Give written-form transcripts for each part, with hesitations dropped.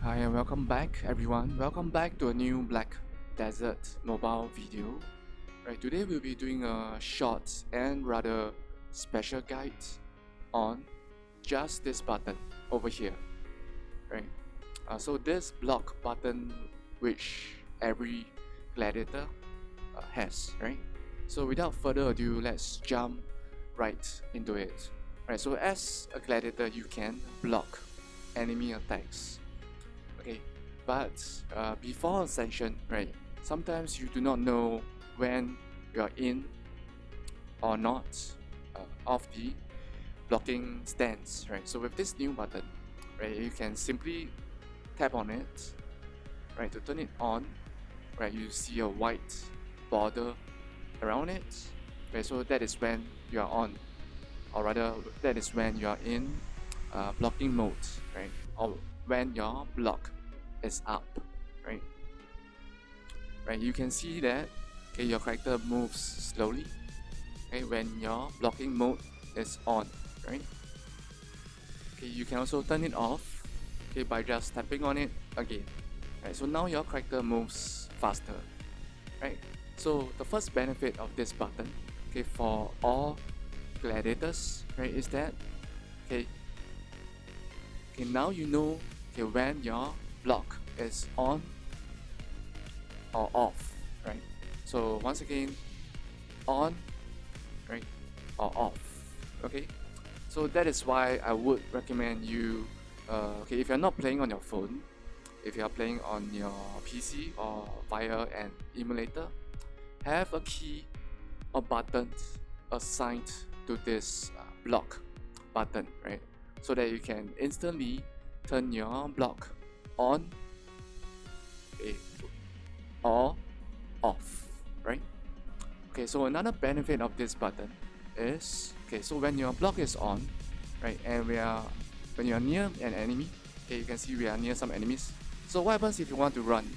Hi and welcome back everyone. Welcome back to a new Black Desert mobile video. Right, today we'll be doing a short and rather special guide on just this button over here. Right. So this block button which every gladiator has, right? So without further ado, let's jump right into it. Right, so as a gladiator you can block enemy attacks. Okay, but before ascension, right, sometimes you do not know when you are in or not of the blocking stance, right? So with this new button, right, you can simply tap on it, right, to turn it on, right? You see a white border around it, okay, so that is when you are on, or rather that is when you are in blocking mode, right, or when your block is up, right? Right, you can see that okay, your character moves slowly, okay, when your blocking mode is on, right? Okay, you can also turn it off, okay, by just tapping on it again, right? So now your character moves faster, right? So the first benefit of this button, okay, for all gladiators, right, is that okay, now you know okay when your block is on or off, right? So once again, on, right, or off, okay? So that is why I would recommend you, okay, if you're not playing on your phone, if you are playing on your PC or via an emulator, have a key or buttons assigned to this block button, right? So that you can instantly turn your block on, okay, or off, right? Okay, so another benefit of this button is okay, so when your block is on, right, and when you are near an enemy, okay, you can see we are near some enemies. So what happens if you want to run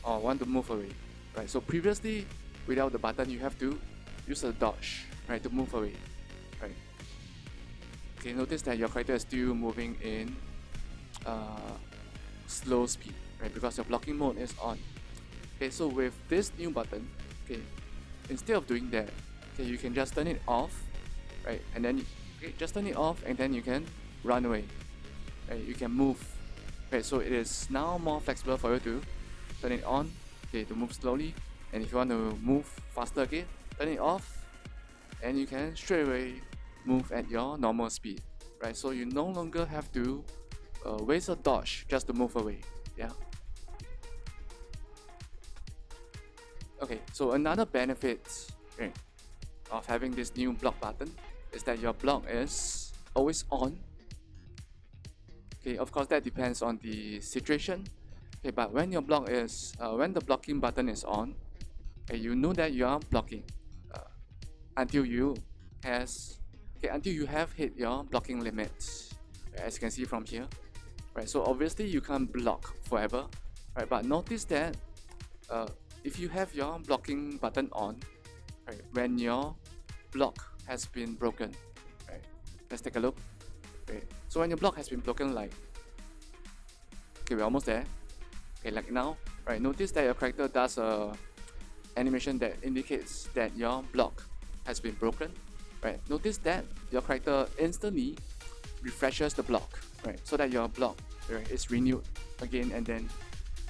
or want to move away, right? So previously without the button you have to use a dodge, right, to move away, right? Okay, notice that your character is still moving in slow speed, right, because your blocking mode is on. Okay, so with this new button, okay, instead of doing that, okay, you can just turn it off, right, and then okay, just turn it off and then you can run away, right, you can move, right, so it is now more flexible for you to turn it on, okay, to move slowly, and if you want to move faster again, turn it off, and you can straight away move at your normal speed, right, so you no longer have to waste a dodge just to move away, yeah. Okay, so another benefit, right, of having this new block button is that your block is always on. Okay, of course that depends on the situation. Okay, but when your block is when the blocking button is on, okay, you know that you are blocking until you have hit your blocking limits, as you can see from here, right? So obviously you can't block forever, right? But notice that if you have your blocking button on, right, when your block has been broken, right, let's take a look. Okay, so when your block has been broken, like okay, we're almost there, okay, like now, right, notice that your character does a animation that indicates that your block has been broken, right? Notice that your character instantly refreshes the block, right, so that your block, right, is renewed again and then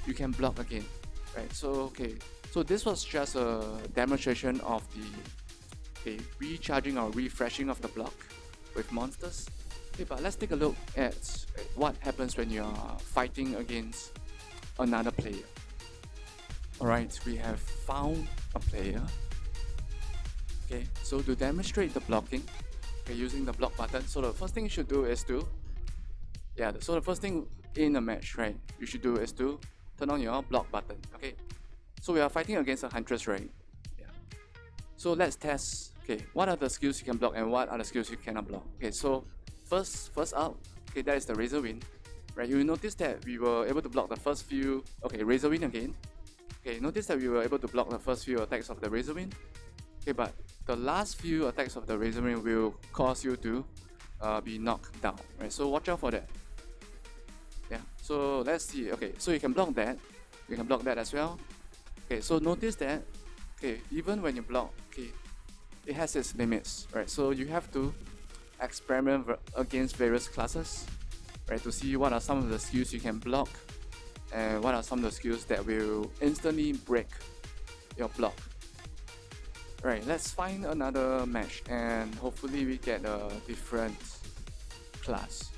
you can block again, right? So okay, so this was just a demonstration of the recharging or refreshing of the block with monsters. Okay, but let's take a look at what happens when you are fighting against another player. Alright, we have found a player. Okay, so to demonstrate the blocking, okay, using the block button, so the first thing you should do is to so the first thing in a match, right, you should do is to turn on your block button. Okay, so we are fighting against a Huntress, right? Yeah. So let's test, okay, what are the skills you can block and what are the skills you cannot block. Okay, so first up, okay, that is the Razor Wind, right? You will notice that we were able to block the first few, okay, Razor Wind again. Okay, notice that we were able to block the first few attacks of the Razor Wind. Okay, but the last few attacks of the Razor Wind will cause you to be knocked down, right? So watch out for that. Yeah, So let's see. Okay, so you can block that. You can block that as well. Okay, so notice that. Okay, even when you block, okay, it has its limits, right? So you have to experiment against various classes, right, to see what are some of the skills you can block and what are some of the skills that will instantly break your block. Right, let's find another match and hopefully we get a different class,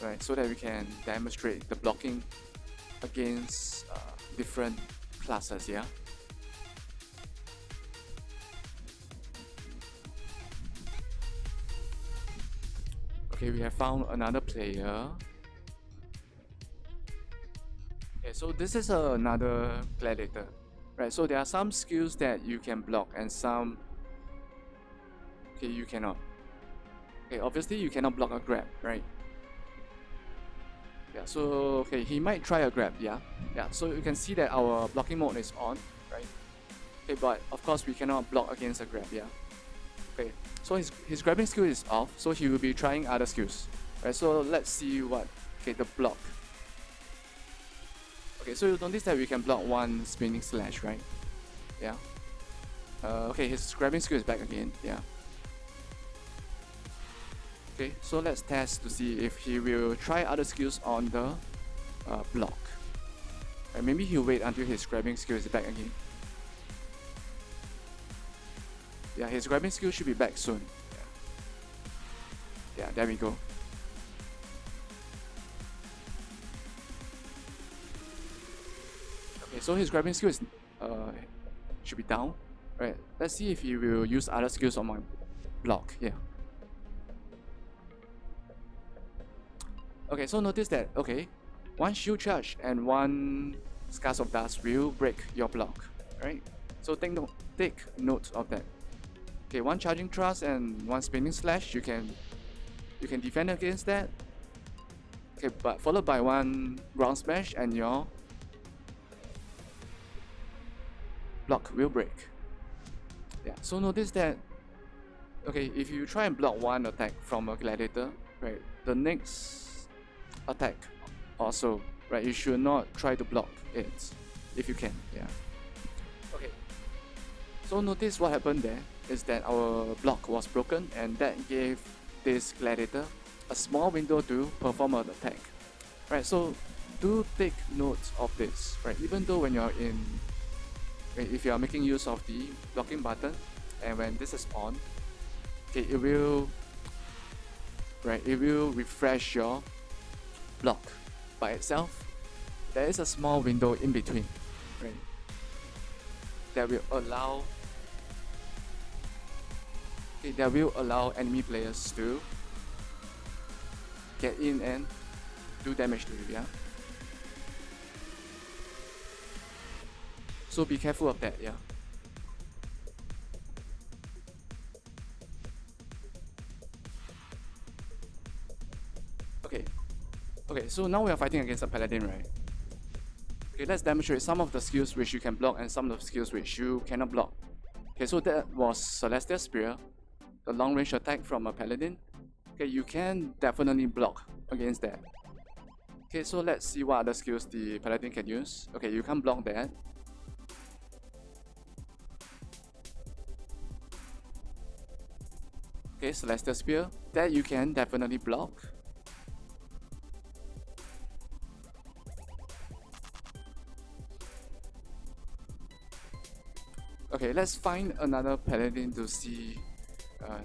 right, so that we can demonstrate the blocking against different classes, yeah. Okay, we have found another player. Okay, so this is another Gladiator, right? So there are some skills that you can block and some, okay, you cannot. Okay, obviously you cannot block a grab, right? Yeah, so okay, he might try a grab, yeah. Yeah, so you can see that our blocking mode is on, right? Okay, but of course we cannot block against a grab, yeah. Okay, so his grabbing skill is off, so he will be trying other skills. Right, so let's see what, okay, the block. Okay, so you notice that we can block one spinning slash, right? Yeah. Okay, his grabbing skill is back again, yeah. Okay, so let's test to see if he will try other skills on the block. Right, maybe he'll wait until his grabbing skill is back again. Yeah, his grabbing skill should be back soon. Yeah, there we go. Okay, so his grabbing skill is should be down. Right, let's see if he will use other skills on my block. Yeah. Okay, so notice that, okay, one shield charge and one Scars of Dust will break your block, right? So take note of that. Okay, one charging thrust and one spinning slash, you can defend against that. Okay, but followed by one ground smash and your block will break. Yeah, so notice that, okay, if you try and block one attack from a Gladiator, right, the next attack also, right, you should not try to block it if you can, yeah. Okay, so notice what happened there is that our block was broken and that gave this Gladiator a small window to perform an attack, right? So do take note of this, right? Even though when you're in, if you are making use of the blocking button and when this is on, okay, it will refresh your block by itself. There is a small window in between, right, that will allow enemy players to get in and do damage to you, yeah. So be careful of that, yeah. Okay, so now we are fighting against a Paladin, right? Okay, let's demonstrate some of the skills which you can block and some of the skills which you cannot block. Okay, so that was Celestial Spear, the long range attack from a Paladin. Okay, you can definitely block against that. Okay, so let's see what other skills the Paladin can use. Okay, you can't block that. Okay, Celestial Spear, that you can definitely block. Okay, let's find another Paladin to see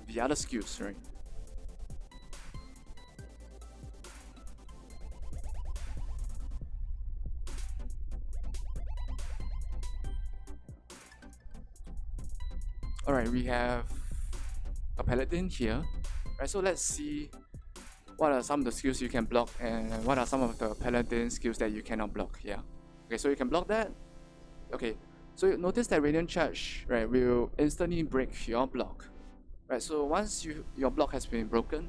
the other skills, right? Alright, we have a Paladin here, right? So let's see what are some of the skills you can block and what are some of the Paladin skills that you cannot block, yeah? Okay, so you can block that. Okay, so you notice that Radiant Charge, right, will instantly break your block, right? So once your block has been broken,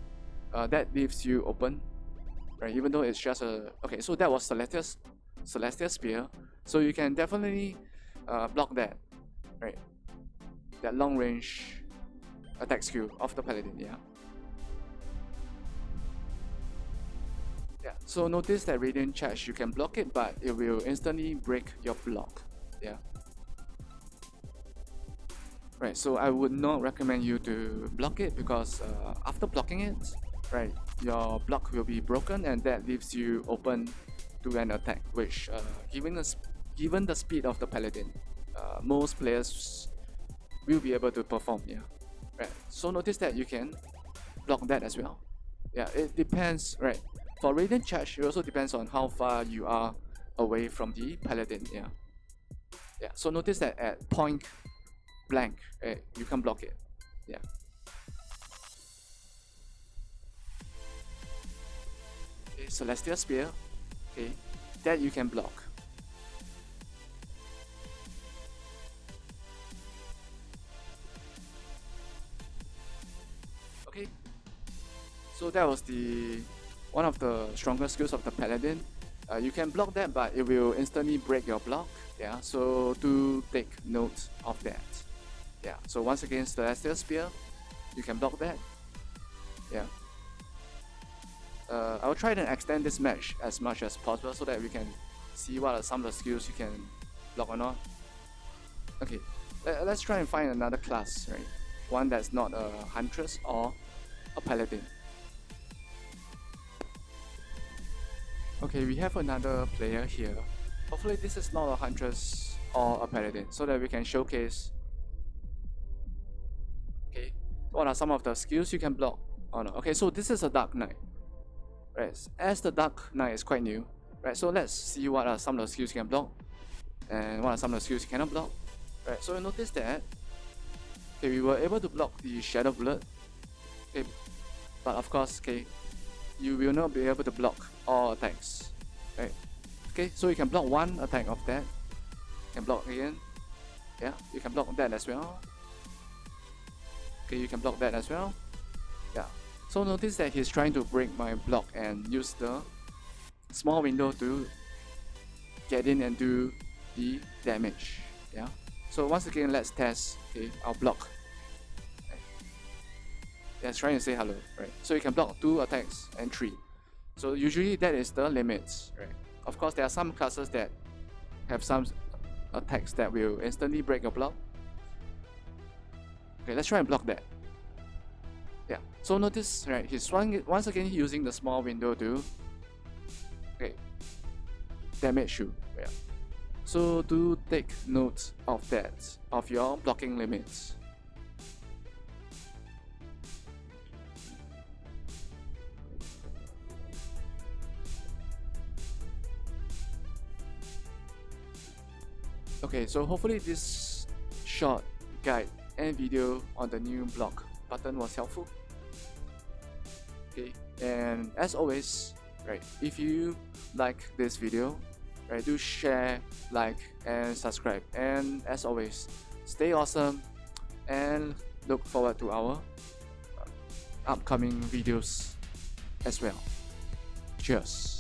that leaves you open, right? Even though it's just a, okay, so that was Celestial Spear, so you can definitely block that, right? That long range attack skill of the Paladin, yeah. Yeah, So notice that Radiant Charge, you can block it, but it will instantly break your block. Yeah. Right, so I would not recommend you to block it because after blocking it, right, your block will be broken and that leaves you open to an attack, which given the speed of the Paladin, most players will be able to perform. Yeah. Right. So notice that you can block that as well. Yeah, it depends, right? For Radiant Charge, it also depends on how far you are away from the Paladin. Yeah. Yeah. So notice that at point blank, you can block it. Yeah. Okay, Celestial Spear. Okay, that you can block. Okay. So that was the one of the strongest skills of the Paladin. You can block that, but it will instantly break your block. Yeah. So do take note of that. Yeah, so once again, Celestial Spear, you can block that. Yeah. I'll try to extend this match as much as possible so that we can see what are some of the skills you can block or not. Okay, let's try and find another class, right? One that's not a Huntress or a Paladin. Okay, we have another player here. Hopefully this is not a Huntress or a Paladin so that we can showcase what are some of the skills you can block. Oh no. Okay, so this is a Dark Knight. Right. As the Dark Knight is quite new, right? So let's see what are some of the skills you can block and what are some of the skills you cannot block. Right. So you notice that okay, we were able to block the Shadow Blood. Okay, but of course, okay, you will not be able to block all attacks. Right. Okay, so you can block one attack of that. You can block again. Yeah, you can block that as well. Okay, you can block that as well. Yeah. So notice that he's trying to break my block and use the small window to get in and do the damage. Yeah. So once again, let's test. Okay, our block. Right. Yeah, it's trying to say hello. Right. So you can block 2 attacks and 3. So usually that is the limits. Right. Of course, there are some classes that have some attacks that will instantly break your block. Okay, let's try and block that. Yeah, so notice, right, he's once again using the small window to damage you. Yeah. So do take note of that, of your blocking limits. Okay, so hopefully this short guide and video on the new block button was helpful. Okay, and as always, right, if you like this video, right, do share, like, and subscribe. And as always, stay awesome and look forward to our upcoming videos as well. Cheers.